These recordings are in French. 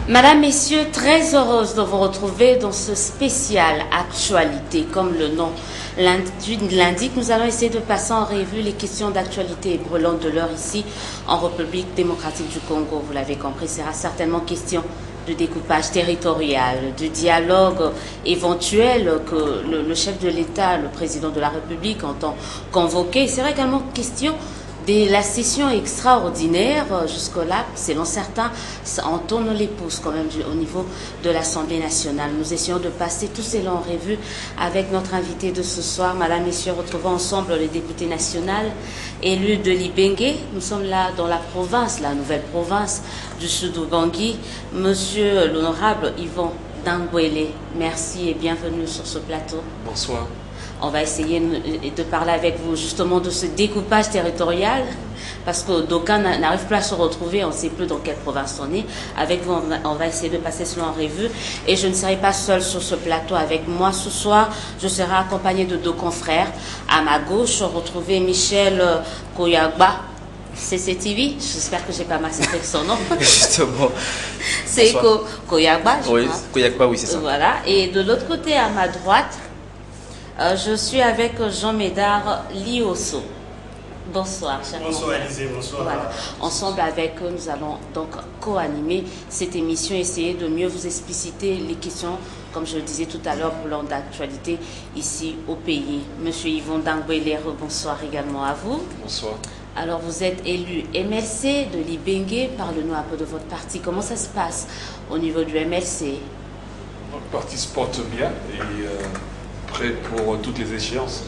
Madame, Messieurs, très heureuse de vous retrouver dans ce spécial actualité. Comme le nom l'indique, nous allons essayer de passer en revue les questions d'actualité brûlantes de l'heure ici en République démocratique du Congo. Vous l'avez compris, il sera certainement question de découpage territorial, de dialogue éventuel que le chef de l'État, le président de la République entend convoquer. Il sera également question de la session extraordinaire, jusque-là, selon certains, on tourne les pouces quand même au niveau de l'Assemblée nationale. Nous essayons de passer tout cela en revue avec notre invité de ce soir. Madame, Messieurs, retrouvons ensemble le député national élu de Libenge. Nous sommes là dans la province, la nouvelle province du Sud-Ubangi. Monsieur l'honorable Yvon Dangwele, merci et bienvenue sur ce plateau. Bonsoir. On va essayer de parler avec vous justement de ce découpage territorial, parce que d'aucuns n'arrivent plus à se retrouver, on ne sait plus dans quelle province on est. Avec vous, on va essayer de passer cela en revue. Et je ne serai pas seule sur ce plateau avec moi ce soir. Je serai accompagnée de deux confrères. À ma gauche, retrouver Michel Koyagba, CCTV. J'espère que j'ai pas mal cité son nom. Justement. C'est Koyagba, je oui, crois. Koyagba, oui, c'est ça. Voilà. Et de l'autre côté, à ma droite, je suis avec Jean Médard Liosso. Bonsoir, cher Bonsoir Élisée, bonsoir. Voilà. Ensemble avec eux, nous allons donc co-animer cette émission, essayer de mieux vous expliciter les questions, comme je le disais tout à l'heure, pour l'ordre d'actualité ici au pays. Monsieur Yvon Dangwele, bonsoir également à vous. Bonsoir. Alors, vous êtes élu MLC de Libenge. Parlez-nous un peu de votre parti. Comment ça se passe au niveau du MLC? Notre parti se porte bien et prêt pour toutes les échéances.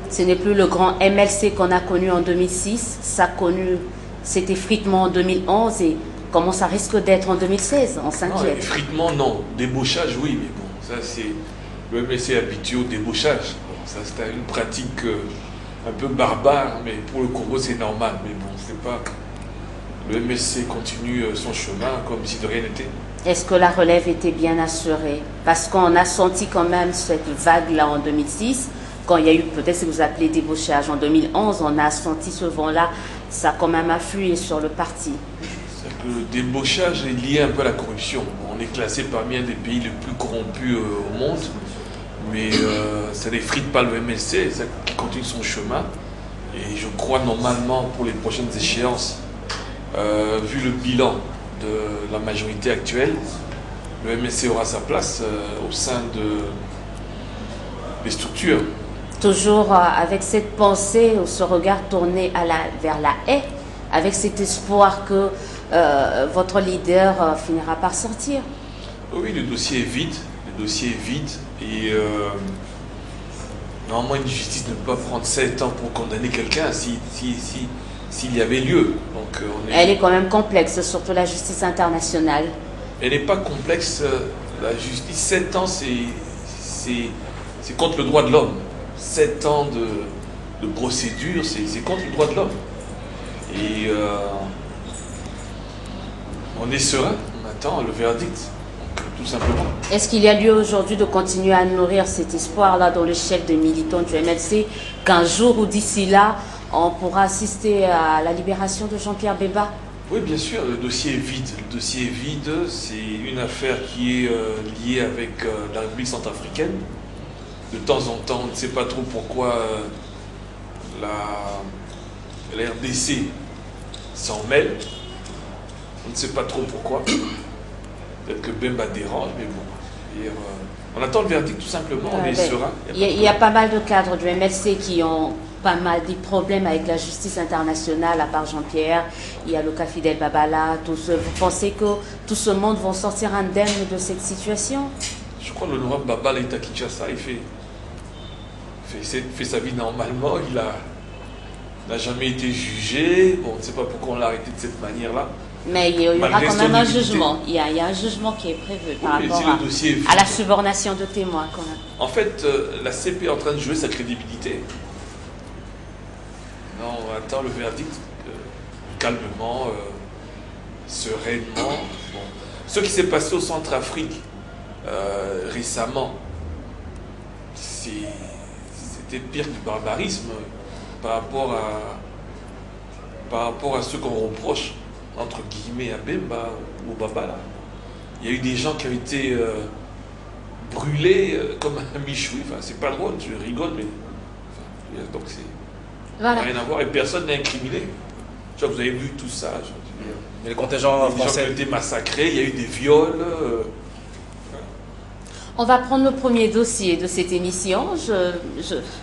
Ce n'est plus le grand MLC qu'on a connu en 2006. Ça a connu cet effritement en 2011 et comment ça risque d'être en 2016? On Non, s'inquiète. effritement, non. Débauchage, oui, mais bon, ça c'est... Le MSC habitué au débauchage. Bon, ça c'est une pratique un peu barbare, mais pour le Congo c'est normal. Mais bon, c'est pas... Le MSC continue son chemin comme si de rien n'était. Est-ce que la relève était bien assurée? Parce qu'on a senti quand même cette vague-là en 2006, quand il y a eu, peut-être ce que vous appelez débauchage en 2011, on a senti ce vent-là, ça a quand même afflué sur le parti. C'est que le débauchage est lié un peu à la corruption. On est classé parmi un des pays les plus corrompus au monde, mais ça n'effrite pas le MLC, ça qui continue son chemin. Et je crois normalement pour les prochaines échéances, vu le bilan de la majorité actuelle, le MLC aura sa place au sein des structures. Toujours avec cette pensée ou ce regard tourné vers la haie, avec cet espoir que votre leader finira par sortir. Oui, le dossier est vide. Le dossier est vide. Et normalement, une justice ne peut pas prendre 7 ans pour condamner quelqu'un s'il y avait lieu. Donc, Elle est quand même complexe, surtout la justice internationale. Elle n'est pas complexe. La justice, 7 ans, c'est contre le droit de l'homme. 7 ans de procédure, c'est contre le droit de l'homme. Et on est serein, on attend le verdict, donc, tout simplement. Est-ce qu'il y a lieu aujourd'hui de continuer à nourrir cet espoir-là dans le chef des militants du MLC, qu'un jour ou d'ici là, on pourra assister à la libération de Jean-Pierre Bemba? Oui, bien sûr, le dossier est vide. Le dossier est vide, c'est une affaire qui est liée avec la République centrafricaine. De temps en temps, on ne sait pas trop pourquoi la RDC s'en mêle. On ne sait pas trop pourquoi. Peut-être que Bemba dérange, mais bon. Et, on attend le verdict tout simplement, on est serein. Il y a pas mal de cadres du MLC qui ont pas mal de problèmes avec la justice internationale, à part Jean-Pierre. Il y a le cas Fidel Babala, tout ce. Vous pensez que tout ce monde va sortir indemne de cette situation? Je crois que l'honorable Babala est à Kinshasa, il fait sa vie normalement, il n'a jamais été jugé. Bon, on ne sait pas pourquoi on l'a arrêté de cette manière-là. Mais il y aura Malgré quand même son un immunité. jugement. Il y a un jugement qui est prévu par Oui, mais rapport si le dossier est vide. à la subornation de témoins quand même. En fait, la CP est en train de jouer sa crédibilité. Non, on attend le verdict calmement, sereinement. Bon. Ce qui s'est passé au Centrafrique récemment, c'était pire du barbarisme par rapport à ce qu'on reproche, entre guillemets, à Bemba ou Babala. Il y a eu des gens qui ont été brûlés comme un michoui. Enfin, c'est pas drôle, je rigole, mais enfin, donc c'est Voilà. rien à voir et personne n'est incriminé. Je vois, vous avez vu tout ça. Mais les contingents Les gens qui français. ont été massacrés, il y a eu des viols. On va prendre le premier dossier de cette émission. Je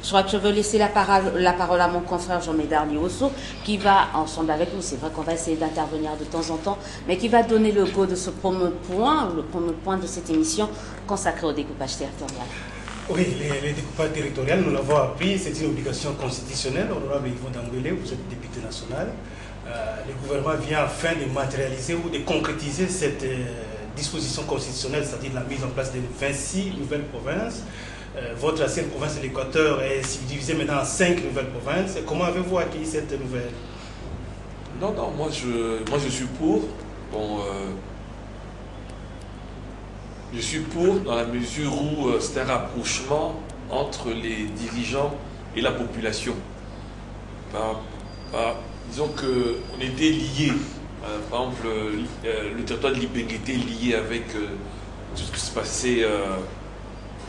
crois que je veux laisser la parole à mon confrère Jean-Médard Liosso, qui va, ensemble avec nous, c'est vrai qu'on va essayer d'intervenir de temps en temps, mais qui va donner le go de ce premier point de cette émission consacrée au découpage territorial. Oui, les découpages territoriaux, nous l'avons appris, c'est une obligation constitutionnelle. Honorable Yvon Dambélé, vous êtes député national. Le gouvernement vient afin de matérialiser ou de concrétiser cette disposition constitutionnelle, c'est-à-dire la mise en place de 26 nouvelles provinces. Votre ancienne province de l'Équateur est divisée maintenant en 5 nouvelles provinces. Comment avez-vous accueilli cette nouvelle? Non, moi je suis pour. Bon, je suis pour dans la mesure où c'est un rapprochement entre les dirigeants et la population. Disons qu'on était liés. Par exemple, le territoire de Libengue était lié avec tout ce qui se passait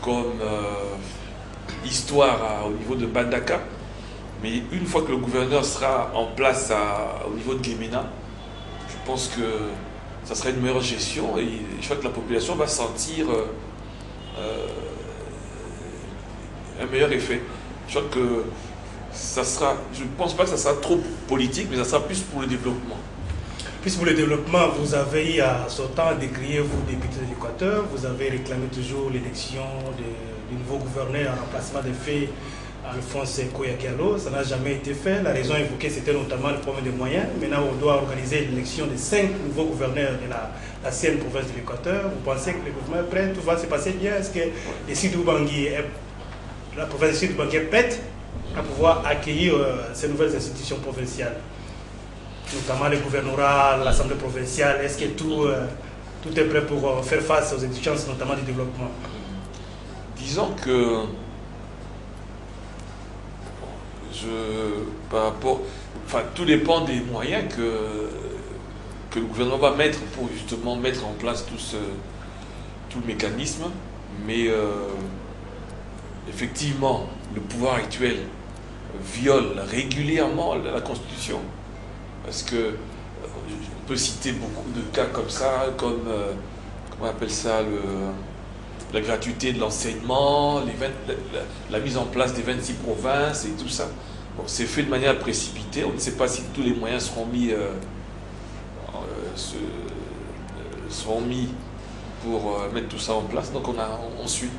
comme histoire au niveau de Bandaka. Mais une fois que le gouverneur sera en place au niveau de Guémena, je pense que ça sera une meilleure gestion et je crois que la population va sentir un meilleur effet. Je crois que je ne pense pas que ça sera trop politique, mais ça sera plus pour le développement. Plus pour le développement, vous avez à ce temps décrié, vous, député de l'Équateur, vous avez réclamé toujours l'élection du nouveau gouverneur en remplacement de fait Alphonse Koya Diallo. Ça n'a jamais été fait. La raison évoquée, c'était notamment le problème des moyens. Maintenant, on doit organiser l'élection de 5 nouveaux gouverneurs de l'ancienne province de l'Équateur. Vous pensez que le gouvernement est prêt? Tout va se passer bien? Est-ce que la province de Sud-Bangui est prête à pouvoir accueillir ces nouvelles institutions provinciales, notamment le gouvernorat, l'Assemblée provinciale? Est-ce que tout est prêt pour faire face aux exigences, notamment du développement? Disons que tout dépend des moyens que le gouvernement va mettre pour justement mettre en place tout le mécanisme. Mais effectivement, le pouvoir actuel viole régulièrement la Constitution. Parce que on peut citer beaucoup de cas comme ça, comme comment on appelle ça, la gratuité de l'enseignement, la mise en place des 26 provinces et tout ça. Bon, c'est fait de manière précipitée. On ne sait pas si tous les moyens seront mis pour mettre tout ça en place. Donc on suit.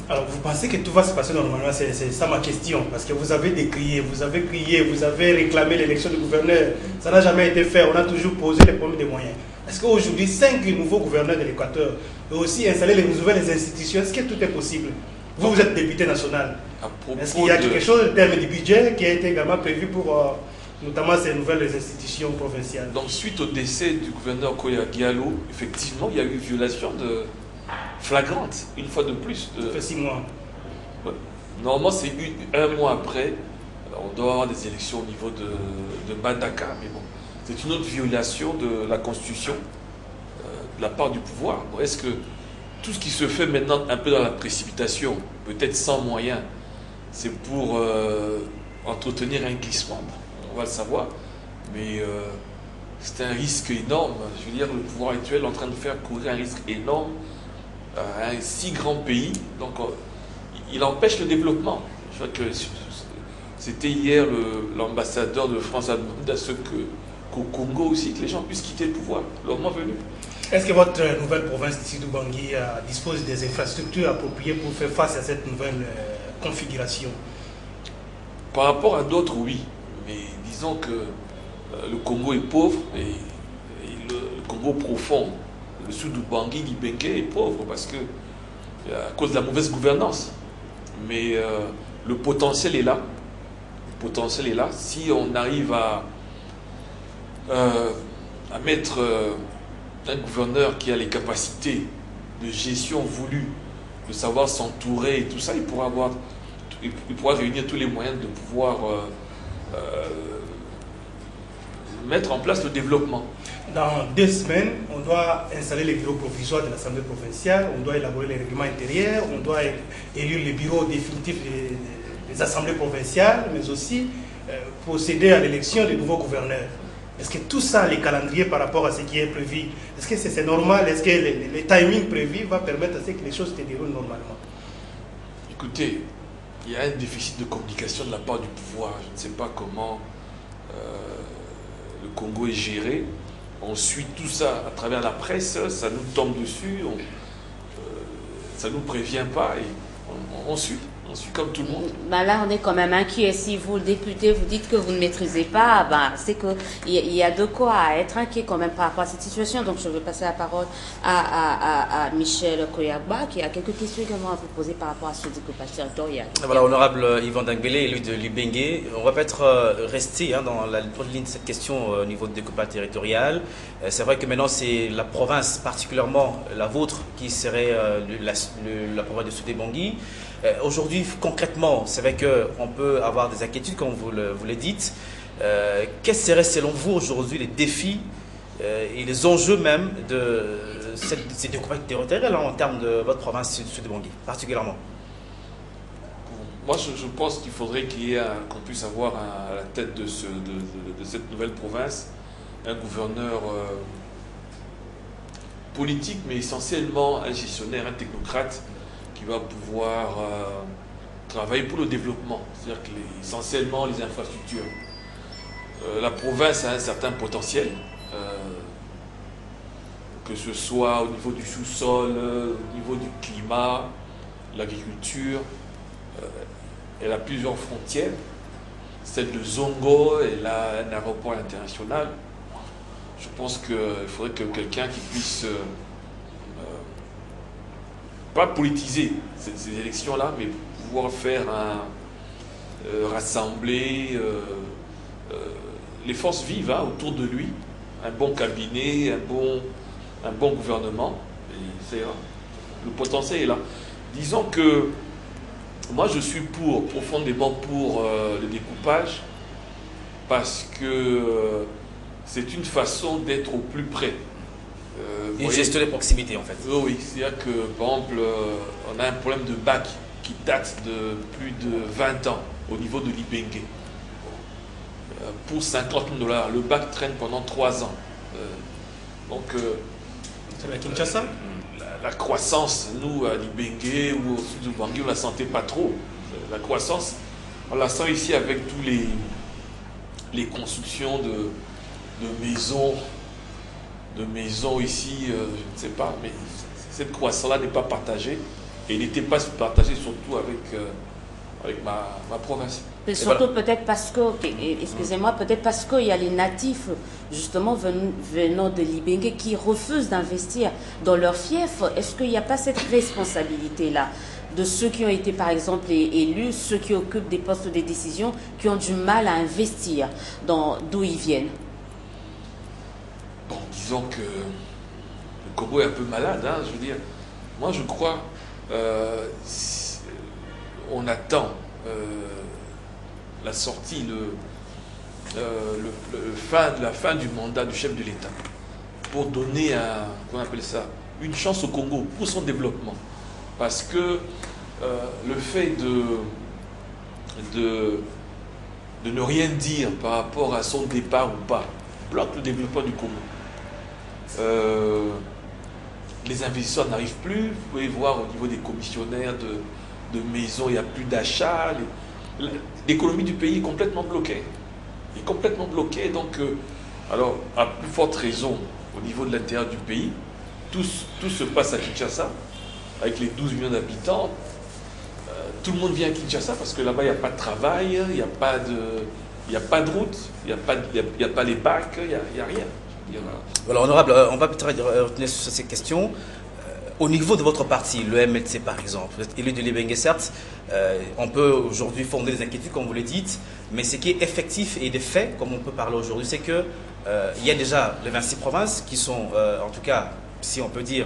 Alors, vous pensez que tout va se passer normalement? C'est ça ma question. Parce que vous avez décrié, vous avez crié, vous avez réclamé l'élection du gouverneur. Ça n'a jamais été fait. On a toujours posé les problèmes des moyens. Est-ce qu'aujourd'hui, 5 nouveaux gouverneurs de l'Équateur et aussi installer les nouvelles institutions, est-ce que tout est possible? Vous êtes député national. Est-ce qu'il y a quelque chose en termes de budget qui a été également prévu pour notamment ces nouvelles institutions provinciales? Donc, suite au décès du gouverneur Koya Diallo, effectivement, il y a eu violation flagrante, une fois de plus. Ça fait 6 mois. Ouais. Normalement, c'est un mois après. On doit avoir des élections au niveau de Bandaka, mais bon, c'est une autre violation de la Constitution de la part du pouvoir. Bon, est-ce que tout ce qui se fait maintenant un peu dans la précipitation, peut-être sans moyens, c'est pour entretenir un glissement? On va le savoir, mais c'est un risque énorme. Je veux dire, le pouvoir actuel est en train de faire courir un risque énorme à un si grand pays. Donc, il empêche le développement. Je crois que c'était hier l'ambassadeur de France a demandé à ceux qu'au Congo aussi, que les gens puissent quitter le pouvoir, le moment venu. Est-ce que votre nouvelle province de Sud-Bangui dispose des infrastructures appropriées pour faire face à cette nouvelle configuration? Par rapport à d'autres, oui. Mais disons que le Congo est pauvre et le Congo profond, le Sud-Bangui, Libengue est pauvre parce que à cause de la mauvaise gouvernance. Mais le potentiel est là. Le potentiel est là. Si on arrive à mettre un gouverneur qui a les capacités de gestion voulues, de savoir s'entourer et tout ça, il pourra réunir tous les moyens de pouvoir mettre en place le développement. Dans 2 semaines, on doit installer les bureaux provisoires de l'Assemblée provinciale, on doit élaborer les règlements intérieurs, on doit élire les bureaux définitifs des assemblées provinciales, mais aussi procéder à l'élection des nouveaux gouverneurs. Est-ce que tout ça, les calendriers par rapport à ce qui est prévu, est-ce que c'est normal? Est-ce que le timing prévu va permettre à ce que les choses se déroulent normalement? Écoutez, il y a un déficit de communication de la part du pouvoir. Je ne sais pas comment le Congo est géré. On suit tout ça à travers la presse, ça nous tombe dessus, ça ne nous prévient pas et on suit comme tout le monde. Ben là, on est quand même inquiet. Si vous, le député, vous dites que vous ne maîtrisez pas, ben, c'est qu'il y a de quoi être inquiet quand même par rapport à cette situation. Donc, je vais passer la parole à Michel Koyagba, qui a quelques questions également à vous poser par rapport à ce découpage territorial. Voilà, honorable Yvan Dangbélé, élu de Libenge. On va peut-être rester dans la ligne de cette question au niveau du découpage territorial. C'est vrai que maintenant, c'est la province, particulièrement la vôtre, qui serait la province de Sud-Bangui. Aujourd'hui, concrètement, c'est vrai qu'on peut avoir des inquiétudes, comme vous le dites. Quels seraient, selon vous, aujourd'hui, les défis et les enjeux même de ces découpages territoriales en termes de votre province Sud-Bangui, particulièrement? Moi, je pense qu'il faudrait qu'on puisse avoir à la tête de cette nouvelle province un gouverneur politique, mais essentiellement un gestionnaire, un technocrate, qui va pouvoir travailler pour le développement, c'est-à-dire essentiellement les infrastructures. La province a un certain potentiel, que ce soit au niveau du sous-sol, au niveau du climat, l'agriculture. Elle a plusieurs frontières. Celle de Zongo, elle a un aéroport international. Je pense qu'il faudrait que quelqu'un qui puisse pas politiser ces élections-là, mais pouvoir faire rassembler les forces vives autour de lui, un bon cabinet, un bon gouvernement, et ça ira. Le potentiel est là. Disons que moi je suis profondément pour le découpage, parce que c'est une façon d'être au plus près. Une gestion de proximité, en fait. Oui, c'est-à-dire que, par exemple, on a un problème de bac qui date de plus de 20 ans au niveau de l'Ibenge. Pour 50 000 $, le bac traîne pendant 3 ans. C'est la Kinshasa? La croissance, nous, à l'Ibenge ou au sud du Bangui, on ne la sentait pas trop. La croissance, on la sent ici avec tous les constructions de maisons ici, je ne sais pas, mais cette croissance-là n'est pas partagée, et n'était pas partagée surtout avec ma province. Et surtout peut-être parce que, excusez-moi, peut-être parce qu'il y a les natifs, justement, venant de l'Ibenge, qui refusent d'investir dans leur fief. Est-ce qu'il n'y a pas cette responsabilité-là de ceux qui ont été, par exemple, élus, ceux qui occupent des postes de décision, qui ont du mal à investir d'où ils viennent? Bon, disons que le Congo est un peu malade, je veux dire. Moi, je crois, on attend la sortie, la fin du mandat du chef de l'État pour donner une chance au Congo pour son développement. Parce que le fait de ne rien dire par rapport à son départ ou pas bloque le développement du Congo. Les investisseurs n'arrivent plus. Vous pouvez voir au niveau des commissionnaires de maisons, il n'y a plus d'achats. L'économie du pays est complètement bloquée. Donc, alors, à plus forte raison, au niveau de l'intérieur du pays, tout se passe à Kinshasa, avec les 12 millions d'habitants. Tout le monde vient à Kinshasa parce que là-bas, il n'y a pas de travail, il n'y a pas de route, il n'y a pas les bacs, il n'y a rien. Voilà, honorable, on va peut-être retenir sur ces questions. Au niveau de votre parti, le MLC par exemple, vous êtes élu de l'Ibenge, certes, on peut aujourd'hui fonder des inquiétudes, comme vous le dites, mais ce qui est effectif et des faits, comme on peut parler aujourd'hui, c'est qu'il y a déjà les 26 provinces qui sont, en tout cas, si on peut dire,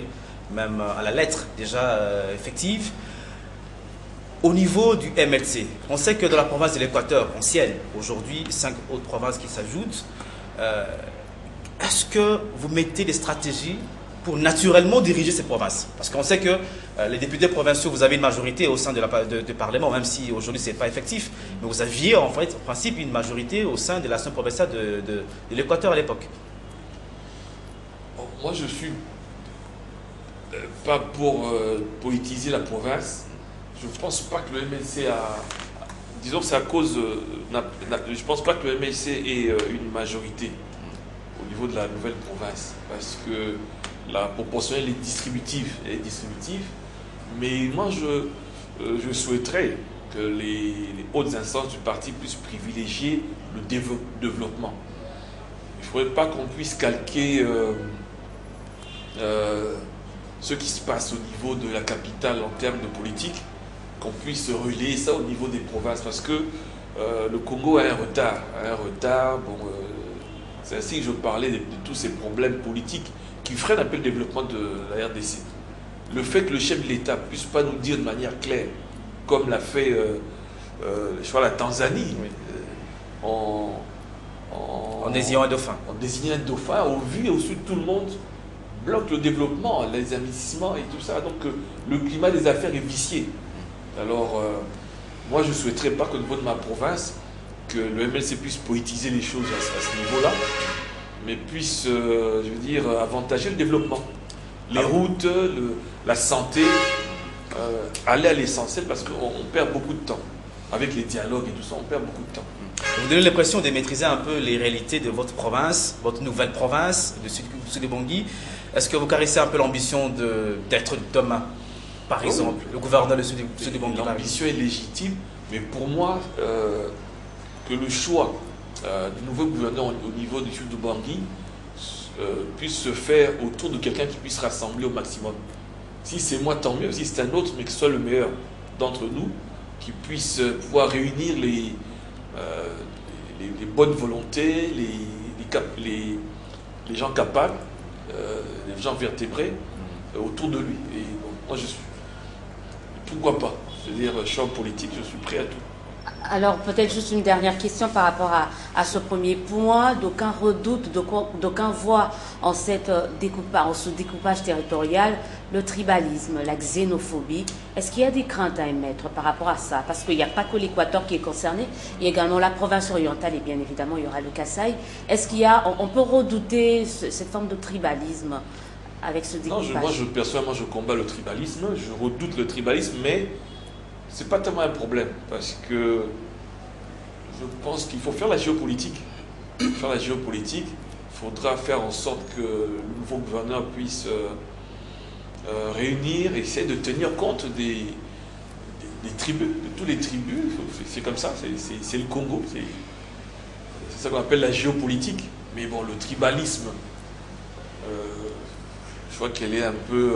même à la lettre, déjà effectives. Au niveau du MLC, on sait que dans la province de l'Équateur, ancienne, aujourd'hui, 5 autres provinces qui s'ajoutent. Est-ce que vous mettez des stratégies pour naturellement diriger ces provinces? Parce qu'on sait que les députés provinciaux, vous avez une majorité au sein du Parlement, même si aujourd'hui ce n'est pas effectif, mais vous aviez en fait, en principe, une majorité au sein de l'Assemblée provinciale de l'Équateur à l'époque. Bon, moi, je suis pas pour politiser la province. Je ne pense pas que le MLC a... Disons que c'est à cause... je ne pense pas que le MLC ait une majorité au niveau de la nouvelle province. Parce que la proportionnelle est distributive. Mais moi, je souhaiterais que les hautes instances du parti puissent privilégier le développement. Il ne faudrait pas qu'on puisse calquer ce qui se passe au niveau de la capitale en termes de politique, qu'on puisse relayer ça au niveau des provinces, parce que le Congo a un retard. Bon, c'est ainsi que je parlais de tous ces problèmes politiques qui freinent un peu le développement de la RDC. Le fait que le chef de l'État puisse pas nous dire de manière claire, comme l'a fait je crois, la Tanzanie, oui. En désignant un dauphin. En désignant un dauphin, au vu et au sud, tout le monde bloque le développement, les investissements et tout ça. Donc le climat des affaires est vicié. Alors, moi, je ne souhaiterais pas qu'au niveau de ma province, que le MLC puisse politiser les choses à ce niveau-là, mais puisse, je veux dire, avantager le développement. Les routes, la santé, aller à l'essentiel, parce qu'on perd beaucoup de temps. Avec les dialogues et tout ça, on perd beaucoup de temps. Vous donnez l'impression de maîtriser un peu les réalités de votre province, votre nouvelle province, de Sud-Bangui. Est-ce que vous caressez un peu l'ambition d'être Thomas, par exemple, le gouverneur de Sud-Bangui? L'ambition est légitime, mais pour moi, que le choix du nouveau gouverneur au niveau du Sud-Bangui puisse se faire autour de quelqu'un qui puisse rassembler au maximum. Si c'est moi, tant mieux. Si c'est un autre, mais que ce soit le meilleur d'entre nous, qui puisse pouvoir réunir les bonnes volontés, les gens capables, les gens vertébrés autour de lui. Et bon, moi, je suis... Pourquoi pas? C'est-à-dire, champ politique, je suis prêt à tout. Alors, peut-être juste une dernière question par rapport à ce premier point. D'aucuns redoutent, d'aucuns voient en ce découpage territorial le tribalisme, la xénophobie. Est-ce qu'il y a des craintes à émettre par rapport à ça? Parce qu'il n'y a pas que l'Équateur qui est concerné, il y a également la province orientale et bien évidemment, il y aura le Kasaï. Est-ce qu'il y a, on peut redouter cette forme de tribalisme avec ce découpage? Non, personnellement, je combats le tribalisme, je redoute le tribalisme, mais c'est pas tellement un problème, parce que je pense qu'il faut faire la géopolitique. Pour faire la géopolitique, il faudra faire en sorte que le nouveau gouverneur puisse réunir, essayer de tenir compte des tribus, de tous les tribus. C'est comme ça, c'est le Congo, c'est ça qu'on appelle la géopolitique. Mais bon, le tribalisme, je crois qu'elle est un peu...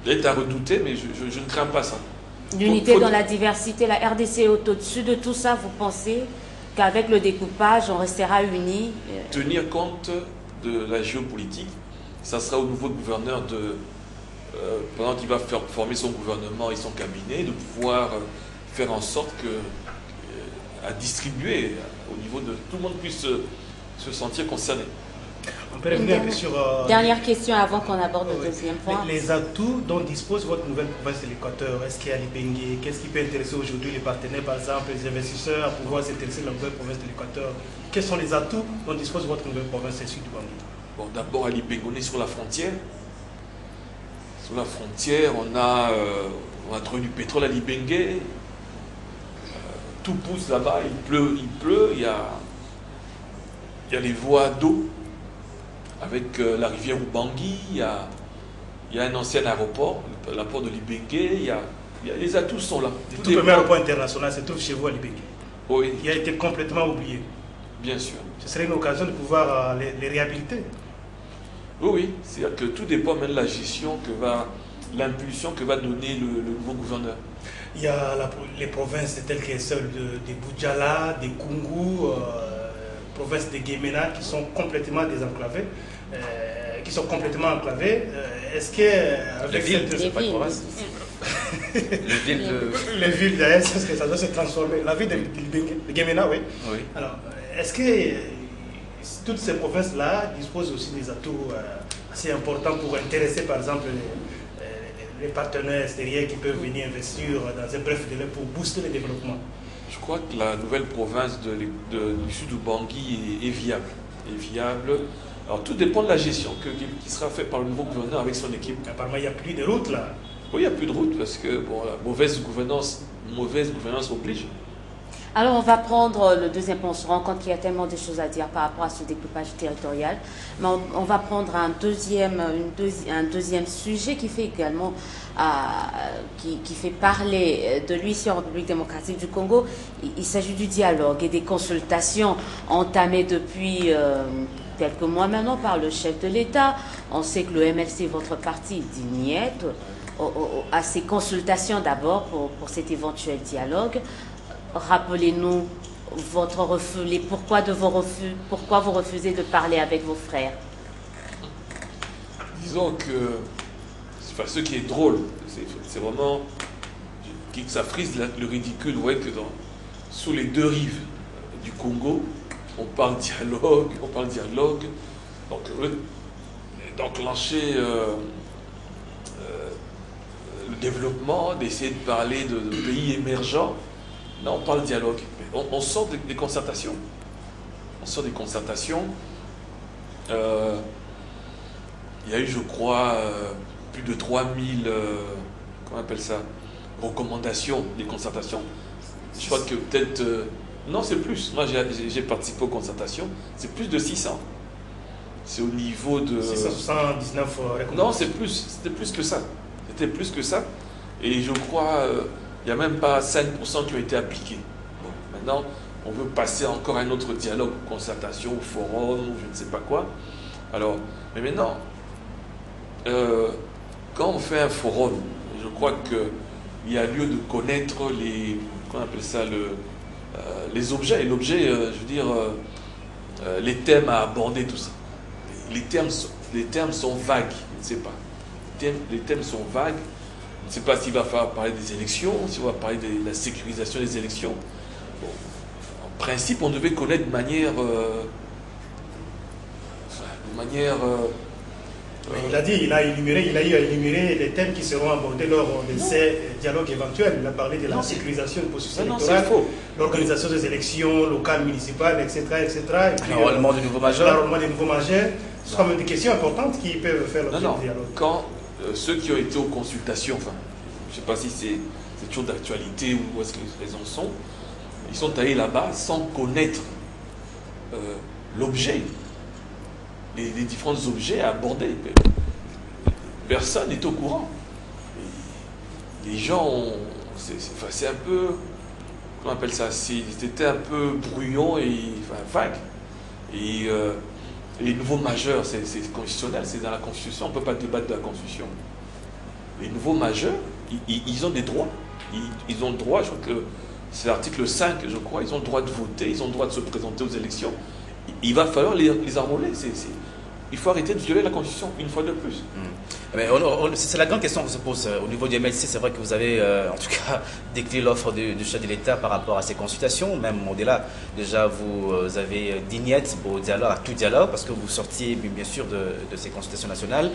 elle est à redouter, mais je ne crains pas ça. L'unité dans la diversité, la RDC est au-dessus de tout ça. Vous pensez qu'avec le découpage, on restera unis? Tenir compte de la géopolitique, ça sera au nouveau gouverneur pendant qu'il va former son gouvernement et son cabinet, de pouvoir faire en sorte à distribuer au niveau de tout le monde puisse se sentir concerné. On peut revenir un peu sur... Dernière question avant qu'on aborde le deuxième point. Les atouts dont dispose votre nouvelle province de l'Équateur, est-ce qu'il y a l'Ibengue? Qu'est-ce qui peut intéresser aujourd'hui les partenaires, par exemple, les investisseurs, à pouvoir s'intéresser à la nouvelle province de l'Équateur? Quels sont les atouts dont dispose votre nouvelle province du Sud-Bangui? Bon, d'abord, à l'Ibengue, on est sur la frontière. Sur la frontière, on a trouvé du pétrole à l'Ibengue. Tout pousse là-bas, il pleut, il y a les voies d'eau. Avec la rivière Ubangui, il y a un ancien aéroport, l'aéroport de l'Ibengue, les atouts sont là. Le tout premier aéroport international se trouve chez vous à l'Ibengue. Oui. Il a été complètement oublié. Bien sûr. Ce serait une occasion de pouvoir les réhabiliter. Oui, c'est-à-dire que tout dépend même de la gestion l'impulsion que va donner le nouveau gouverneur. Il y a les provinces telles que celles de Boudjala, de Kungu, provinces de Guémena qui sont complètement désenclavées, Est-ce que avec cette... Les villes d'ailleurs, c'est ce que ça doit se transformer. La ville de Guémena, oui. Oui. Alors, est-ce que toutes ces provinces-là disposent aussi des atouts assez importants pour intéresser, par exemple, les partenaires extérieurs qui peuvent venir investir dans un bref délai pour booster le développement? Je crois que la nouvelle province du sud du Bangui est viable. Alors tout dépend de la gestion qui sera faite par le nouveau gouverneur avec son équipe. Apparemment, il n'y a plus de route là. Oui, il n'y a plus de route parce que bon, la mauvaise gouvernance oblige. Alors, on va prendre le deuxième point. On se rend compte qu'il y a tellement de choses à dire par rapport à ce découpage territorial. Mais on va prendre un deuxième sujet qui fait également, qui fait parler de lui ici en République démocratique du Congo. Il s'agit du dialogue et des consultations entamées depuis quelques mois maintenant par le chef de l'État. On sait que le MLC, votre parti, dit niet à ces consultations d'abord pour cet éventuel dialogue. Rappelez-nous votre refus, pourquoi de vos refus, pourquoi vous refusez de parler avec vos frères? Disons que ce qui est drôle, c'est vraiment que ça frise le ridicule. Vous voyez que sous les deux rives du Congo, on parle dialogue. Donc d'enclencher le développement, d'essayer de parler de pays émergents. Là, on parle dialogue. On sort des concertations. Il y a eu, je crois, plus de 3000 comment on appelle ça, recommandations des concertations. Je crois que peut-être... non, c'est plus. Moi, j'ai participé aux concertations. C'est plus de 600. C'est au niveau de... 679 recommandations. Non, c'était plus que ça. Et je crois... il n'y a même pas 5% qui ont été appliqués. Bon, maintenant, on veut passer encore à un autre dialogue, concertation, forum, ou je ne sais pas quoi. Alors, mais maintenant, quand on fait un forum, je crois qu'il y a lieu de connaître les objets. Et l'objet, je veux dire, les thèmes à aborder, tout ça. Les termes sont vagues, je ne sais pas. Les thèmes sont vagues. Je ne sais pas s'il va falloir parler des élections, s'il va parler de la sécurisation des élections. Bon, en principe, on devait connaître de manière... il a dit, il a eu à énumérer les thèmes qui seront abordés lors de ces dialogues éventuels. Il a parlé de la sécurisation du processus électoral, l'organisation des élections locales, municipales, etc. L'enrôlement des nouveaux majeurs. Ce sont quand même des questions importantes qui peuvent faire l'objet du dialogue. Quand ceux qui ont été aux consultations, enfin, je ne sais pas si c'est toujours d'actualité ou où est-ce qu'ils en sont, ils sont allés là-bas sans connaître l'objet, les différents objets à aborder. Personne n'est au courant. Les gens, c'est un peu, comment on appelle ça, c'était un peu brouillon et vague. Et les nouveaux majeurs, c'est constitutionnel, c'est dans la Constitution, on ne peut pas débattre de la Constitution. Les nouveaux majeurs, ils ont des droits. Ils ont le droit, je crois que c'est l'article 5, je crois, ils ont le droit de voter, ils ont le droit de se présenter aux élections. Il va falloir les enrôler. Il faut arrêter de violer la Constitution, une fois de plus. C'est la grande question qu'on se pose au niveau du MLC. C'est vrai que vous avez, en tout cas, décliné l'offre du chef de l'État par rapport à ces consultations. Même au-delà, déjà, vous avez dit niet au dialogue, à tout dialogue, parce que vous sortiez, bien sûr, de ces consultations nationales.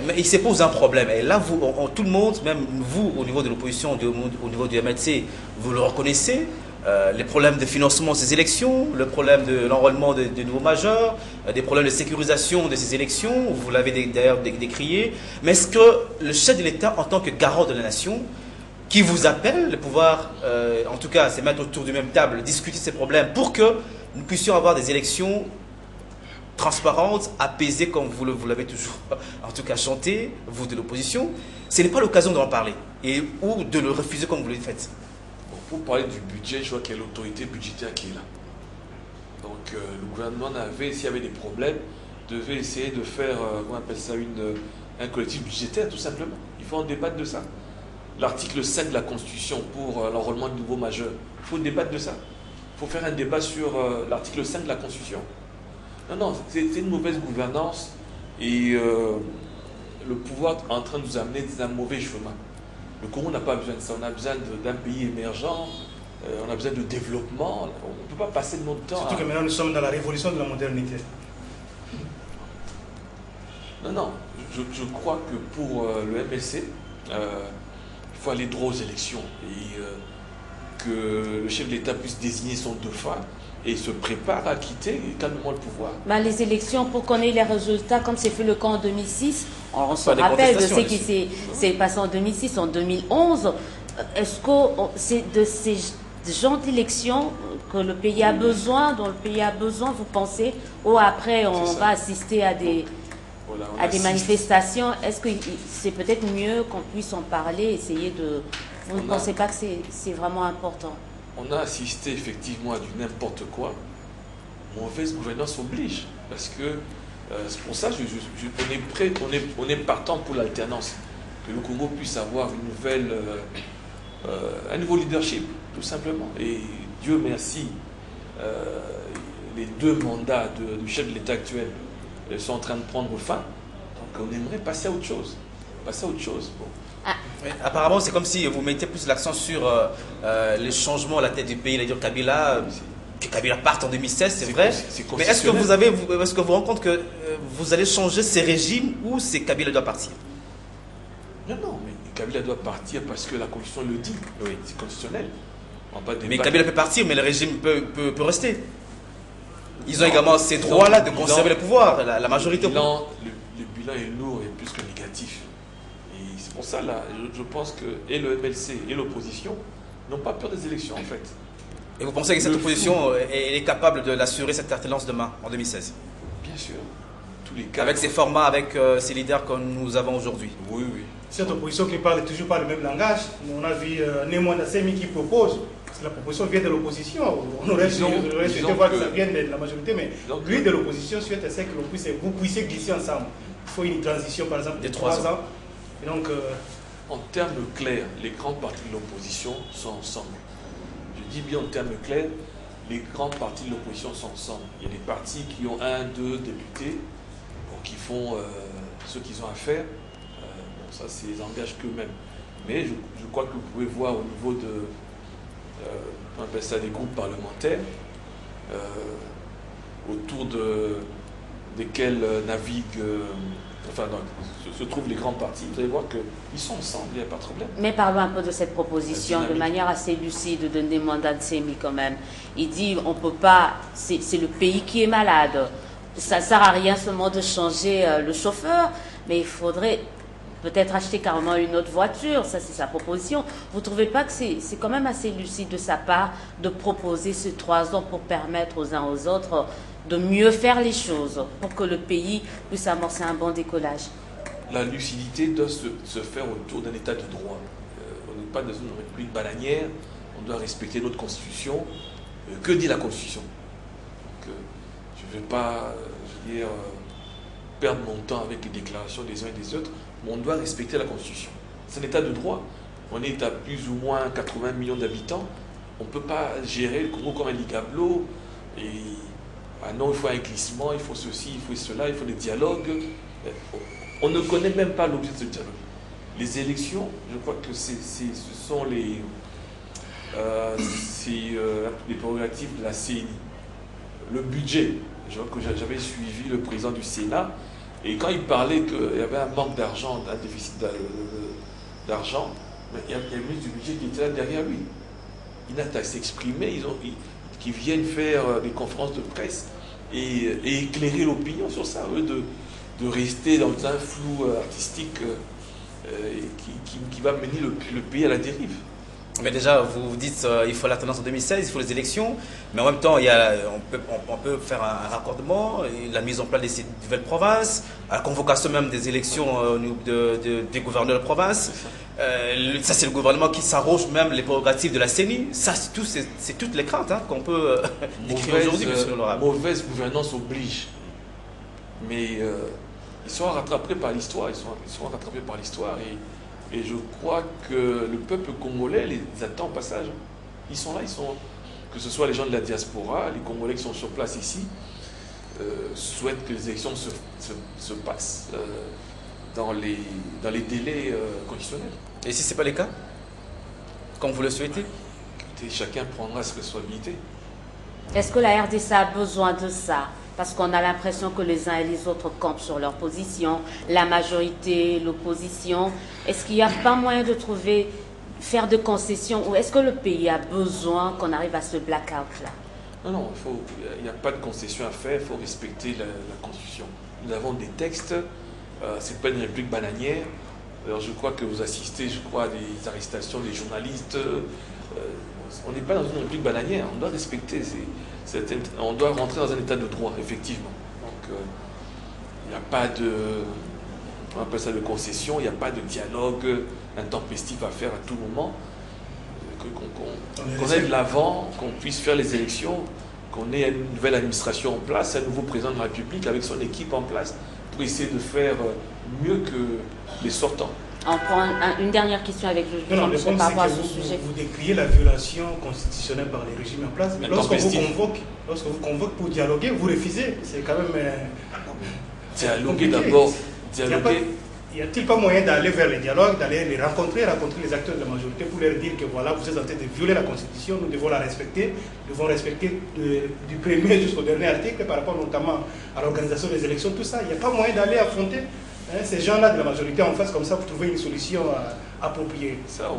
Mais il se pose un problème. Et là, tout le monde, même vous, au niveau de l'opposition, au niveau du MLC, vous le reconnaissez. Les problèmes de financement de ces élections, le problème de l'enrôlement de nouveaux majeurs, des problèmes de sécurisation de ces élections, vous l'avez d'ailleurs décrié. Mais est-ce que le chef de l'État, en tant que garant de la nation, qui vous appelle de pouvoir, en tout cas, se mettre autour d'une même table, discuter de ces problèmes pour que nous puissions avoir des élections transparentes, apaisées, comme vous l'avez toujours, en tout cas, chanté, vous de l'opposition, ce n'est pas l'occasion d'en parler, ou de le refuser comme vous le faites? Pour parler du budget, je vois qu'il y a l'autorité budgétaire qui est là. Donc le gouvernement s'il y avait des problèmes, devait essayer de faire, on appelle ça, un collectif budgétaire, tout simplement. Il faut en débattre de ça. L'article 5 de la Constitution pour l'enrôlement de nouveaux majeurs, il faut débattre de ça. Il faut faire un débat sur l'article 5 de la Constitution. Non, c'est une mauvaise gouvernance et le pouvoir est en train de nous amener dans un mauvais chemin. Le Congo n'a pas besoin de ça. On a besoin d'un pays émergent, on a besoin de développement. On ne peut pas passer notre temps. Surtout que maintenant nous sommes dans la révolution de la modernité. Non. Je crois que pour le MLC, il faut aller droit aux élections et que le chef de l'État puisse désigner son dauphin et se prépare à quitter calmement le pouvoir. Les élections, pour qu'on ait les résultats, comme c'est fait le cas en 2006, on se rappelle de ce qui s'est passé en 2006, en 2011. Est-ce que c'est de ces genres d'élections que le pays a besoin, dont le pays a besoin, vous pensez, ou après on va assister à des manifestations? Est-ce que c'est peut-être mieux qu'on puisse en parler, essayer de... Vous ne pensez pas que c'est vraiment important? On a assisté effectivement à du n'importe quoi. Mauvaise gouvernance oblige. Parce que c'est pour ça on est prêt, on est partant pour l'alternance. Que le Congo puisse avoir un nouveau leadership, tout simplement. Et Dieu merci, les 2 mandats du chef de l'État actuel sont en train de prendre fin. Donc on aimerait passer à autre chose. Bon. Apparemment, c'est comme si vous mettez plus l'accent sur les changements à la tête du pays, c'est-à-dire que Kabila parte en 2016, c'est vrai. Mais est-ce que vous vous rendez compte que vous allez changer ces régimes ou c'est Kabila doit partir? Non, mais Kabila doit partir parce que la Constitution le dit. Oui, c'est constitutionnel. Mais Kabila peut partir, mais le régime peut rester. Ils ont également ces droits-là de conserver le pouvoir, la majorité. Le bilan est lourd et plus que négatif. Et c'est pour ça, là, je pense que et le MLC et l'opposition n'ont pas peur des élections, en fait. Et vous pensez que cette opposition est capable de l'assurer, cette alternance demain, en 2016? Bien sûr. Tous les cas. Avec ces formats, avec ces leaders que nous avons aujourd'hui? Oui. Cette opposition qui parle toujours pas le même langage. On a vu Némon Assemi qui propose, parce que la proposition vient de l'opposition. On aurait souhaité voir que ça vienne de la majorité, mais lui de l'opposition souhaite que vous puissiez glisser ensemble. Il faut une transition, par exemple, de 3 ans. Et donc, en termes clairs, les grandes parties de l'opposition sont ensemble. Je dis bien en termes clairs, les grandes parties de l'opposition sont ensemble. Il y a des partis qui ont 1, 2 députés, qui font ce qu'ils ont à faire. Ça, c'est les engage qu'eux-mêmes. Mais je crois que vous pouvez voir au niveau on appelle ça des groupes parlementaires, autour desquels naviguent, se trouvent les grands partis. Vous allez voir qu'ils sont ensemble, il n'y a pas de problème. Mais parlons un peu de cette proposition de manière assez lucide de Némanda Nsemi quand même. Il dit on ne peut pas, c'est le pays qui est malade. Ça ne sert à rien seulement de changer le chauffeur, mais il faudrait peut-être acheter carrément une autre voiture. Ça, c'est sa proposition. Vous ne trouvez pas que c'est quand même assez lucide de sa part de proposer ces 3 ans pour permettre aux uns aux autres de mieux faire les choses, pour que le pays puisse amorcer un bon décollage? La lucidité doit se faire autour d'un état de droit. On n'est pas dans une république bananière, on doit respecter notre constitution. Que dit la constitution? Donc, je ne vais pas perdre mon temps avec les déclarations des uns et des autres, mais on doit respecter la constitution. C'est un état de droit. On est à plus ou moins 80 millions d'habitants. On ne peut pas gérer le Congo comme un ligablo. Et non, il faut un glissement, il faut ceci, il faut cela, il faut des dialogues. On ne connaît même pas l'objet de ce dialogue. Les élections, je crois que ce sont les prérogatives de la CENI. Le budget, je crois que j'avais suivi le président du Sénat, et quand il parlait qu'il y avait un manque d'argent, un déficit d'argent, il y a le ministre du budget qui était là derrière lui. Il n'a qu'à s'exprimer, qui viennent faire des conférences de presse et éclairer l'opinion sur ça, eux de rester dans un flou artistique qui va mener le pays à la dérive. Mais déjà, vous dites qu'il faut la tendance en 2016, il faut les élections, mais en même temps, on peut faire un raccordement, la mise en place de ces nouvelles provinces, la convocation même des élections des gouverneurs de province. Ça, c'est le gouvernement qui s'arroge même les prérogatives de la CENI. Ça, c'est toutes les craintes qu'on peut décrire aujourd'hui, monsieur l'honorable. Mauvaise gouvernance oblige. Mais ils sont rattrapés par l'histoire. Ils sont rattrapés par l'histoire. Et je crois que le peuple congolais les attend au passage. Ils sont là, que ce soit les gens de la diaspora, les Congolais qui sont sur place ici, souhaitent que les élections se passent dans les délais constitutionnels. Et si ce n'est pas le cas, comme vous le souhaitez? Et chacun prendra ses responsabilités. Est-ce que la RDC a besoin de ça? Parce qu'on a l'impression que les uns et les autres campent sur leur position, la majorité, l'opposition. Est-ce qu'il n'y a pas moyen de faire de concessions, ou est-ce que le pays a besoin qu'on arrive à ce blackout-là? Non, il n'y a pas de concession à faire, il faut respecter la Constitution. Nous avons des textes, ce n'est pas une république bananière. Alors je crois que vous assistez, à des arrestations des journalistes. On n'est pas dans une république bananière, on doit respecter, on doit rentrer dans un état de droit, effectivement. Donc il n'y a pas on appelle ça de concession, il n'y a pas de dialogue intempestif à faire à tout moment. Qu'on aille de l'avant, qu'on puisse faire les élections, qu'on ait une nouvelle administration en place, un nouveau président de la République avec son équipe en place pour essayer de faire mieux que les sortants. On prend une dernière question avec le non, le problème, par c'est rapport que à ce sujet. vous décriez la violation constitutionnelle par les régimes en place, mais lorsque vous convoquez pour dialoguer, vous refusez. C'est quand même... dialoguer d'abord. Y a-t-il pas moyen d'aller vers les dialogues, d'aller les rencontrer les acteurs de la majorité pour leur dire que voilà, vous êtes en train de violer la Constitution, nous devons la respecter, nous devons respecter du premier jusqu'au dernier article par rapport notamment à l'organisation des élections, tout ça. Il n'y a pas moyen d'aller affronter ces gens-là de la majorité en face comme ça pour trouver une solution appropriée. Ça,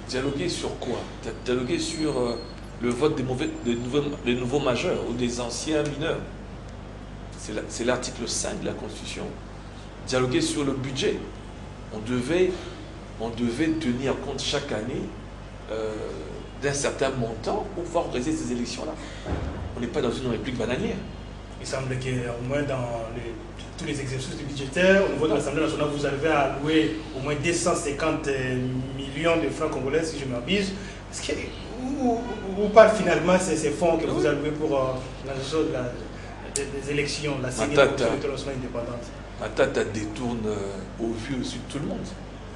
dialoguer sur quoi? Dialoguer sur le vote des nouveaux majeurs ou des anciens mineurs. C'est l'article 5 de la Constitution. Dialoguer sur le budget. On devait tenir compte chaque année d'un certain montant pour pouvoir organiser ces élections-là. On n'est pas dans une république bananière. Il semble qu'au moins dans tous les exercices budgétaires, au niveau de l'Assemblée nationale, vous arrivez à allouer au moins 250 millions de francs congolais, si je m'abuse. Où partent finalement ces fonds que vous allouez pour l'organisation des élections, la CENI, la Commission internationale indépendante? Matata détourne au vu aussi de tout le monde.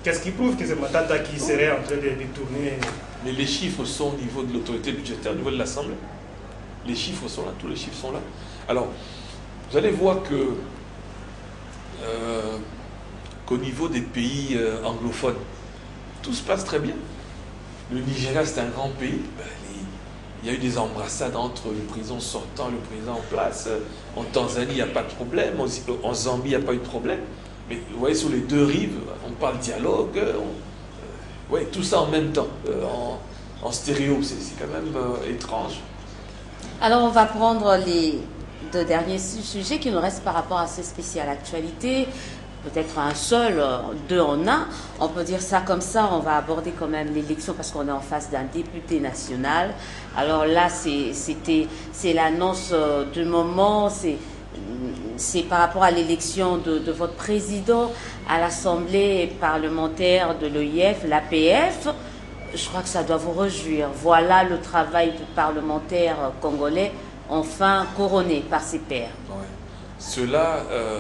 Qu'est-ce qui prouve que c'est Matata qui serait en train de détourner? Mais les chiffres sont au niveau de l'autorité budgétaire, au niveau de l'Assemblée. Les chiffres sont là, tous les chiffres sont là. Alors, vous allez voir qu'au niveau des pays anglophones, tout se passe très bien. Le Nigeria, c'est un grand pays. Il y a eu des embrassades entre le président sortant et le président en place. En Tanzanie, il n'y a pas de problème. En Zambie, il n'y a pas eu de problème. Mais vous voyez, sur les deux rives, on parle dialogue. Oui, tout ça en même temps, en stéréo. C'est quand même étrange. Alors, on va prendre les deux derniers sujets qui nous restent par rapport à ce spécial actualité. Peut-être un seul, deux en un. On peut dire ça comme ça. On va aborder quand même l'élection parce qu'on est en face d'un député national. Alors là, c'est l'annonce du moment. C'est par rapport à l'élection de votre président à l'Assemblée parlementaire de l'OIF, l'APF. Je crois que ça doit vous réjouir. Voilà le travail du parlementaire congolais enfin couronné par ses pairs. Ouais.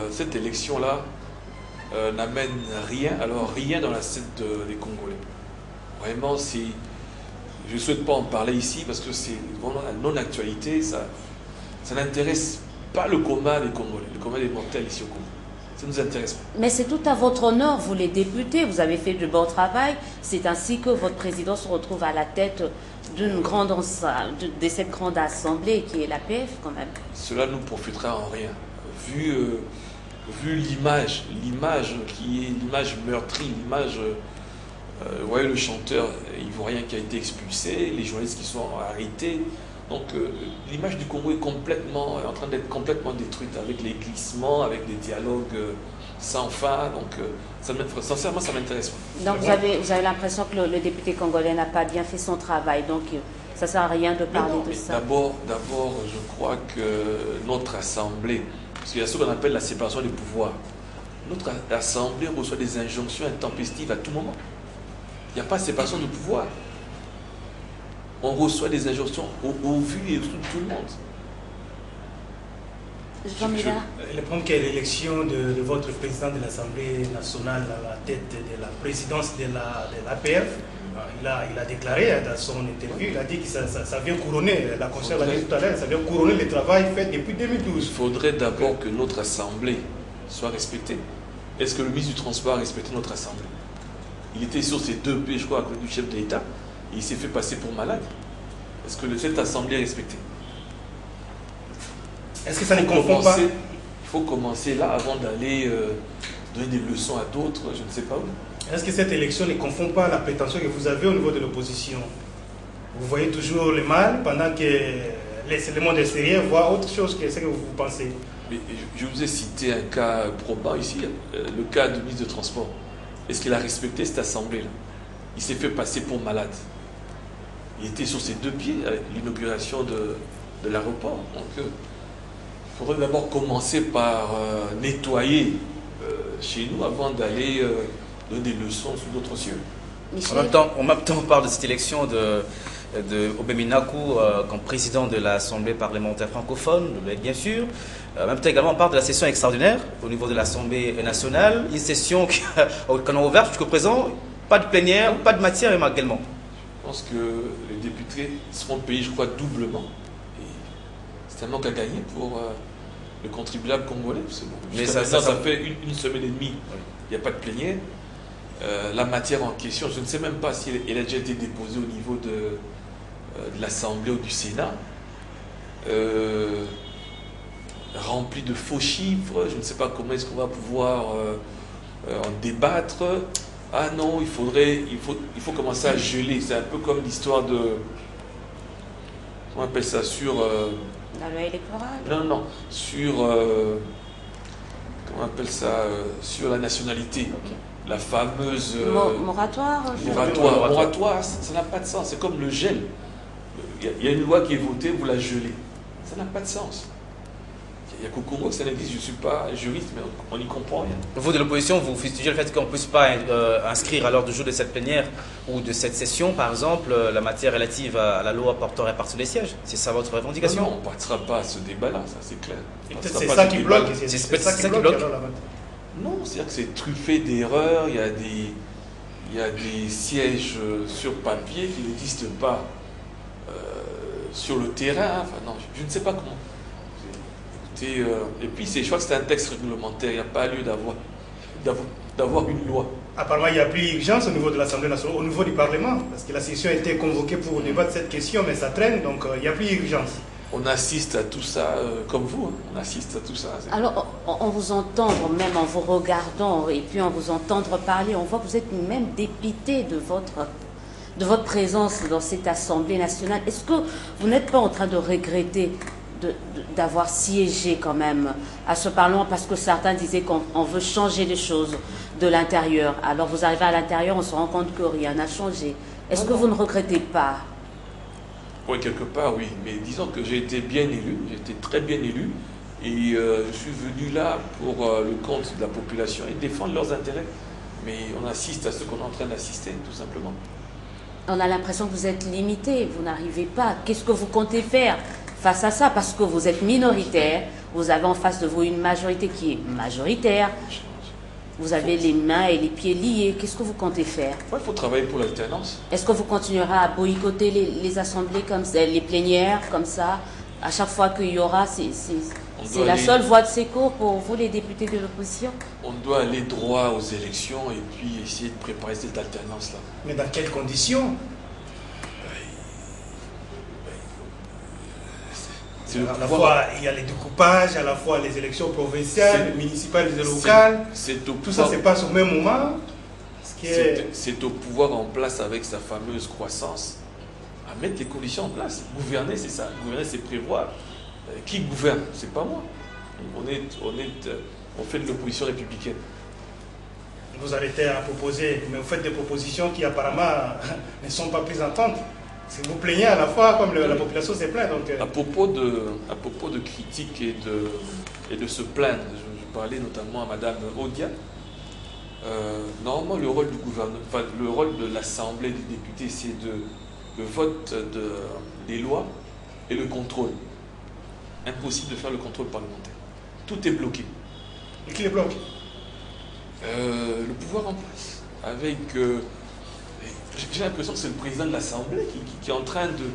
Cette élection-là n'amène rien, alors rien dans la scène des Congolais. Vraiment, je ne souhaite pas en parler ici parce que c'est vraiment la non-actualité, ça n'intéresse pas le commun des Congolais, le commun des mortels ici au Congo. Ça ne nous intéresse pas. Mais c'est tout à votre honneur, vous les députés, vous avez fait de bon travail. C'est ainsi que votre président se retrouve à la tête de cette grande assemblée qui est l'APF quand même. Cela nous profitera en rien. Vu l'image qui est l'image meurtrie, l'image, vous voyez le chanteur ivoirien qui a été expulsé, les journalistes qui sont arrêtés. Donc l'image du Congo est en train d'être complètement détruite avec les glissements, avec des dialogues sans fin. Donc sincèrement, ça m'intéresse pas. Donc vous avez l'impression que le député congolais n'a pas bien fait son travail. Donc ça ne sert à rien de parler de ça. D'abord, je crois que notre assemblée, parce qu'il y a ce qu'on appelle la séparation des pouvoirs, notre assemblée reçoit des injonctions intempestives à tout moment. Il n'y a pas de séparation de pouvoir. On reçoit des injonctions au vu et au sous de tout le monde. Le problème que l'élection de votre président de l'Assemblée nationale à la tête de la présidence de l'APF, il a déclaré dans son interview, il a dit que ça vient couronner, la conseillère l'a dit tout à l'heure, ça vient couronner le travail fait depuis 2012. Il faudrait d'abord que notre Assemblée soit respectée. est-ce que le ministre du Transport a respecté notre assemblée? Il était sur ses 2 pieds, je crois, à côté du chef de l'État, et il s'est fait passer pour malade. Est-ce que cette assemblée est respectée? Est-ce que ça ne confond pas? Il faut commencer là avant d'aller donner des leçons à d'autres, je ne sais pas où. Est-ce que cette élection ne confond pas la prétention que vous avez au niveau de l'opposition? Vous voyez toujours le mal pendant que le monde extérieur voit autre chose que ce que vous pensez. Mais je vous ai cité un cas probant ici, le cas du ministre de Transport. Est-ce qu'il a respecté cette assemblée-là? Il s'est fait passer pour malade. Il était sur ses 2 pieds à l'inauguration de l'aéroport. Donc, il faudrait d'abord commencer par nettoyer chez nous avant d'aller donner des leçons sous d'autres cieux. En même temps, on parle de cette élection de Obeminaku comme président de l'Assemblée parlementaire francophone, bien sûr. En même temps, également, on parle de la session extraordinaire au niveau de l'Assemblée nationale. Une session qu'on a ouverte jusqu'au présent. Pas de plénière, pas de matière également. Je pense que les députés seront payés, je crois, doublement. C'est un manque à gagner pour le contribuable congolais. Mais ça fait une semaine et demie. Oui. Il n'y a pas de plénière. La matière en question, je ne sais même pas si elle a déjà été déposée au niveau de l'Assemblée ou du Sénat. Remplie de faux chiffres, je ne sais pas comment est-ce qu'on va pouvoir en débattre. Ah non, il faut commencer à geler. C'est un peu comme l'histoire de... Comment on appelle ça? Sur... la loi électorale? Non. Sur... comment on appelle ça? Sur la nationalité. Okay. La fameuse... moratoire. Moratoire, ça n'a pas de sens. C'est comme le gel. Il y a une loi qui est votée, vous la gelez. Ça n'a pas de sens. Il y a qu'au Congo que ça n'existe. Je ne suis pas juriste, mais on n'y comprend rien. Vous, de l'opposition, vous fustigez le fait qu'on ne puisse pas inscrire à l'ordre du jour de cette plénière ou de cette session, par exemple, la matière relative à la loi portant répartition des sièges. C'est ça votre revendication? Non, on ne partira pas à ce débat-là, ça c'est clair. C'est ça qui bloque. C'est ça qui bloque. Non, c'est-à-dire que c'est truffé d'erreurs, il y a des sièges sur papier qui n'existent pas sur le terrain. Enfin non, je ne sais pas comment. Et puis je crois que c'est un texte réglementaire, il n'y a pas lieu d'avoir une loi. Apparemment, il n'y a plus d'urgence au niveau de l'Assemblée nationale, au niveau du Parlement, parce que la session a été convoquée pour débattre cette question, mais ça traîne, donc il n'y a plus d'urgence. On assiste à tout ça, comme vous, hein. On assiste à tout ça. Alors, en vous entendre, même en vous regardant, et puis en vous entendre parler, on voit que vous êtes même dépité de votre présence dans cette Assemblée nationale. Est-ce que vous n'êtes pas en train de regretter d'avoir siégé quand même à ce Parlement, parce que certains disaient qu'on veut changer les choses de l'intérieur. Alors vous arrivez à l'intérieur, on se rend compte que rien n'a changé. Est-ce que vous ne regrettez pas? Oui, quelque part, oui. Mais disons que j'ai été bien élu, j'ai été très bien élu, et je suis venu là pour le compte de la population et défendre leurs intérêts. Mais on assiste à ce qu'on est en train d'assister, tout simplement. On a l'impression que vous êtes limité, vous n'arrivez pas. Qu'est-ce que vous comptez faire face à ça? Parce que vous êtes minoritaire, vous avez en face de vous une majorité qui est majoritaire, vous avez les mains et les pieds liés. Qu'est-ce que vous comptez faire? Il faut travailler pour l'alternance. Est-ce que vous continuerez à boycotter les assemblées comme ça, les plénières comme ça? À chaque fois qu'il y aura, c'est la seule voie de secours pour vous, les députés de l'opposition? On doit aller droit aux élections et puis essayer de préparer cette alternance-là. Mais dans quelles conditions? À la fois, il y a les découpages, à la fois les élections provinciales, municipales et locales. Tout ça se passe au même moment. C'est au pouvoir en place avec sa fameuse croissance à mettre les conditions en place. Gouverner, c'est ça. Gouverner, c'est prévoir. Qui gouverne? C'est pas moi. On fait de l'opposition républicaine. Vous arrêtez à proposer, mais vous faites des propositions qui apparemment ne sont pas prises en compte. Si vous plaignez à la fois, comme la population se plaint. Donc, à propos de critiques et de se plaindre, je parlais notamment à Madame Odia. Normalement, le rôle du gouvernement, enfin, le rôle de l'Assemblée des députés, c'est le vote des lois et le contrôle. Impossible de faire le contrôle parlementaire. Tout est bloqué. Et qui les bloque? Le pouvoir en place. Avec... j'ai l'impression que c'est le président de l'Assemblée qui est en train de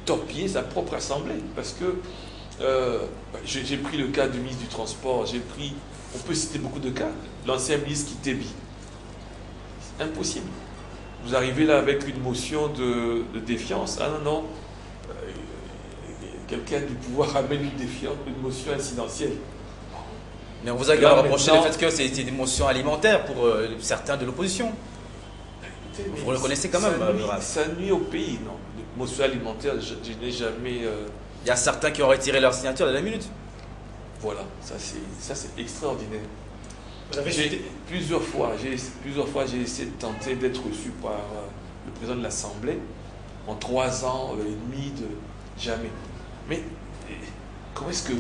torpiller sa propre Assemblée. Parce que j'ai pris le cas du ministre du Transport, j'ai pris On peut citer beaucoup de cas. L'ancien ministre Kitebi. Impossible. Vous arrivez là avec une motion de défiance. Ah non, non. Quelqu'un du pouvoir amène une défiance, une motion incidentielle. Mais on vous a reproché le fait que c'était une motion alimentaire pour certains de l'opposition. Vous le connaissez quand même. Ça nuit au pays, non. Les motions alimentaires, je n'ai jamais... Il y a certains qui ont retiré leur signature à la minute. Voilà, ça c'est extraordinaire. Plusieurs fois, j'ai essayé de tenter d'être reçu par le président de l'Assemblée. En 3 ans et demi, jamais. Mais comment est-ce que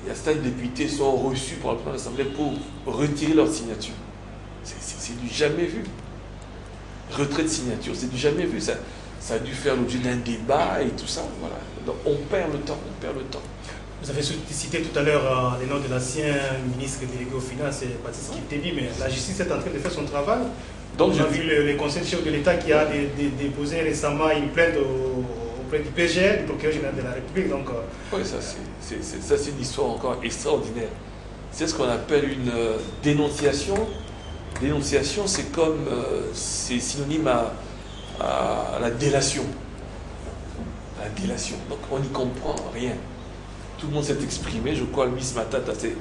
certains députés sont reçus par le président de l'Assemblée pour retirer leur signature? C'est du jamais vu. Retrait de signature, c'est du jamais vu. Ça a dû faire l'objet d'un débat et tout ça. Voilà. Donc on perd le temps. Vous avez cité tout à l'heure les noms de l'ancien ministre délégué aux Finances, Baptiste Kitebi, mais la justice est en train de faire son travail. Donc on a vu le conseil chef de l'État qui a déposé récemment une plainte auprès du PGL, du procureur général de la République. Donc, oui, ça c'est une histoire encore extraordinaire. C'est ce qu'on appelle une dénonciation. Dénonciation, c'est comme, c'est synonyme à la délation. La délation. Donc on n'y comprend rien. Tout le monde s'est exprimé. Je crois que Miss Matata s'est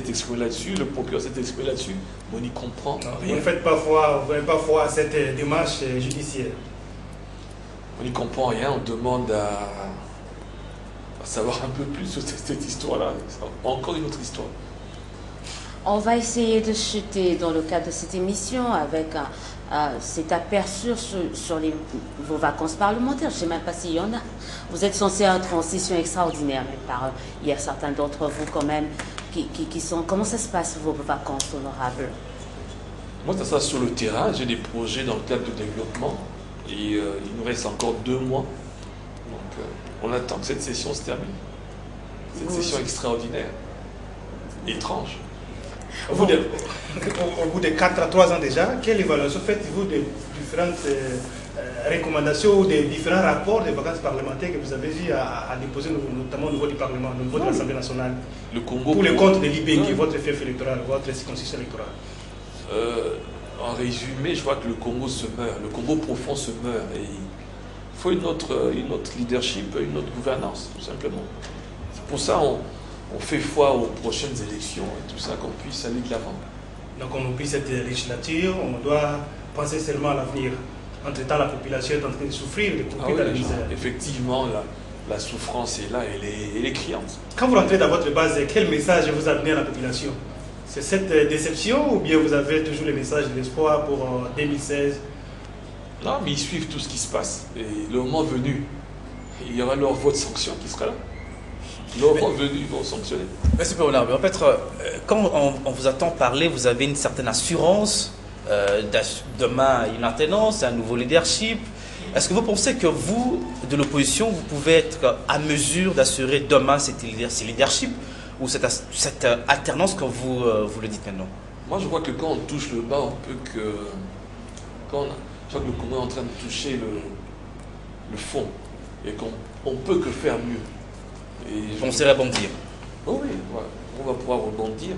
exprimé là-dessus. Le procureur s'est exprimé là-dessus. Mais on n'y comprend rien. Vous ne faites pas foi à cette démarche judiciaire. On n'y comprend rien. On demande à savoir un peu plus sur cette histoire-là. Encore une autre histoire. On va essayer de chuter dans le cadre de cette émission avec cet aperçu sur vos vacances parlementaires. Je ne sais même pas s'il y en a. Vous êtes censé être en session extraordinaire, mais il y a certains d'entre vous quand même qui sont... Comment ça se passe vos vacances honorables? Moi, ça sera sur le terrain. J'ai des projets dans le cadre de développement. Et il nous reste encore 2 mois. Donc, on attend que cette session se termine. Cette session extraordinaire. Étrange. Au bout de 4 à 3 ans déjà, quelle évaluation faites-vous des différentes recommandations ou des différents rapports des vacances parlementaires que vous avez eu à déposer, notamment au niveau du Parlement, au niveau de l'Assemblée nationale, le Congo pour le compte de l'IBENG, votre fief électoral, votre circonscription électorale? En résumé, je vois que le Congo se meurt, le Congo profond se meurt. Et il faut une autre leadership, une autre gouvernance, tout simplement. C'est pour ça on fait foi aux prochaines élections et tout ça, qu'on puisse aller de l'avant. Donc on oublie cette législature, on doit penser seulement à l'avenir. Entre-temps, la population est en train de souffrir, de couper dans la misère. Effectivement, la souffrance est là, elle est criante. Quand vous rentrez dans votre base, quel message vous amenez à la population? C'est cette déception ou bien vous avez toujours le message de l'espoir pour 2016? Non, mais ils suivent tout ce qui se passe. Et le moment venu, il y aura leur vote sanction qui sera là. Le moment venu, ils vont sanctionner. Merci, Père peut-être, quand on vous entend parler, vous avez une certaine assurance. Demain, une alternance, un nouveau leadership. Est-ce que vous pensez que vous, de l'opposition, vous pouvez être à mesure d'assurer demain ce leadership ou cette alternance comme vous le dites maintenant? Moi, je crois que quand on touche le bas, je crois que le Congo est en train de toucher le fond et qu'on peut que faire mieux. On sait rebondir. Oh oui, on va pouvoir rebondir.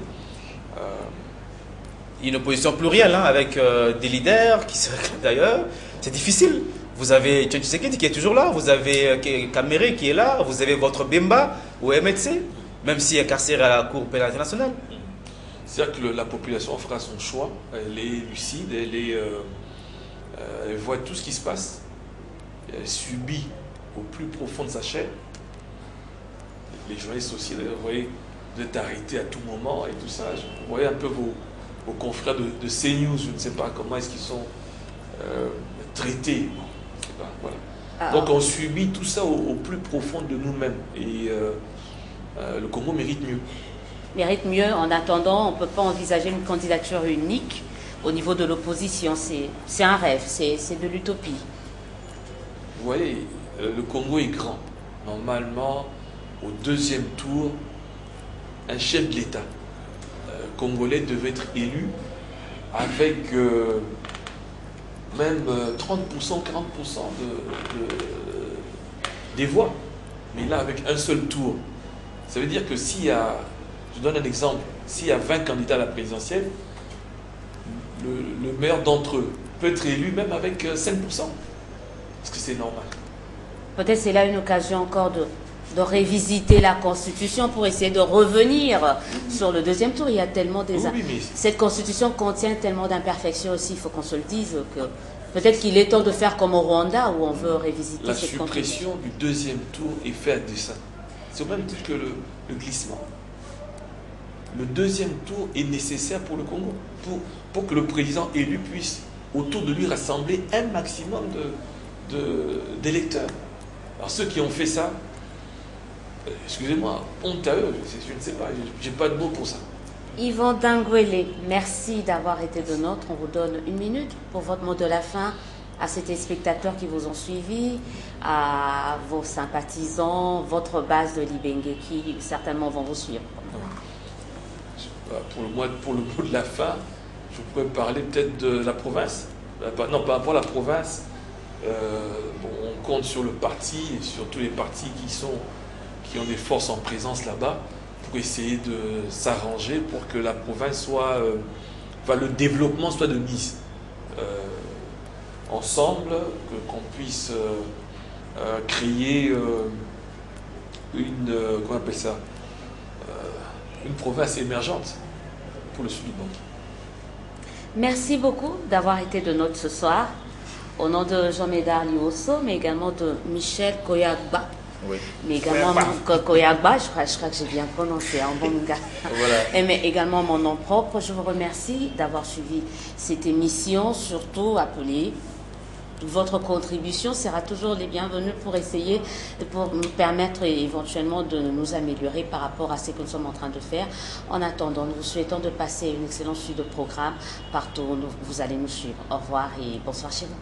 Il y a une opposition plurielle, avec des leaders qui se réclament d'ailleurs. C'est difficile. Vous avez Tchétché Tshisekedi qui est toujours là, vous avez Kamere qui est là, vous avez votre Bemba ou MLC, même s'il est incarcéré à la Cour pénale internationale. C'est-à-dire que la population fera son choix, elle est lucide, elle voit tout ce qui se passe, elle subit au plus profond de sa chair. Les journalistes aussi, vous voyez, vous êtes arrêtés à tout moment et tout ça. Vous voyez un peu vos confrères de CNews, je ne sais pas comment est-ce qu'ils sont traités. Voilà. Donc on subit tout ça au plus profond de nous-mêmes. Et le Congo mérite mieux. Mérite mieux. En attendant, on ne peut pas envisager une candidature unique au niveau de l'opposition. C'est un rêve, c'est de l'utopie. Vous voyez, le Congo est grand. Normalement, au 2e tour, un chef de l'État congolais devait être élu avec même 30%, 40% des voix. Mais là, avec un seul tour. Ça veut dire que je donne un exemple, s'il y a 20 candidats à la présidentielle, le meilleur d'entre eux peut être élu même avec 5%. Est-ce que c'est normal? Peut-être c'est là une occasion encore de révisiter la Constitution pour essayer de revenir sur le deuxième tour. Il y a tellement des... Oui, mais... Cette Constitution contient tellement d'imperfections aussi, il faut qu'on se le dise, que peut-être qu'il est temps de faire comme au Rwanda où on veut révisiter La cette Constitution. suppression du deuxième tour est faite à dessein. C'est au même titre que le glissement. Le deuxième tour est nécessaire pour le Congo, pour que le président élu puisse autour de lui rassembler un maximum d'électeurs. Alors ceux qui ont fait ça, excusez-moi, honte à eux, je ne sais pas, j'ai pas de mots pour ça. Yvan Dangwele, merci d'avoir été de nôtre. On vous donne 1 minute pour votre mot de la fin à ces téléspectateurs qui vous ont suivi, à vos sympathisants, votre base de Libenge qui certainement vont vous suivre. Pour le mot de la fin, je pourrais parler peut-être de la province. Non, par rapport à la province, on compte sur le parti et sur tous les partis qui ont des forces en présence là-bas pour essayer de s'arranger pour que la province soit, le développement soit de mise. Ensemble, qu'on puisse créer comment on appelle ça, une province émergente pour le sud du monde. Merci beaucoup d'avoir été de nôtre ce soir. Au nom de Jean-Médard Liosso, mais également de Michel Koyagba. Oui. Mais également Koyagba, je crois que j'ai bien prononcé, un bon gars. Voilà. Mais également mon nom propre, je vous remercie d'avoir suivi cette émission, surtout appelée. Votre contribution sera toujours les bienvenues pour essayer, pour nous permettre éventuellement de nous améliorer par rapport à ce que nous sommes en train de faire. En attendant, nous vous souhaitons de passer une excellente suite de programme partout où vous allez nous suivre. Au revoir et bonsoir chez vous.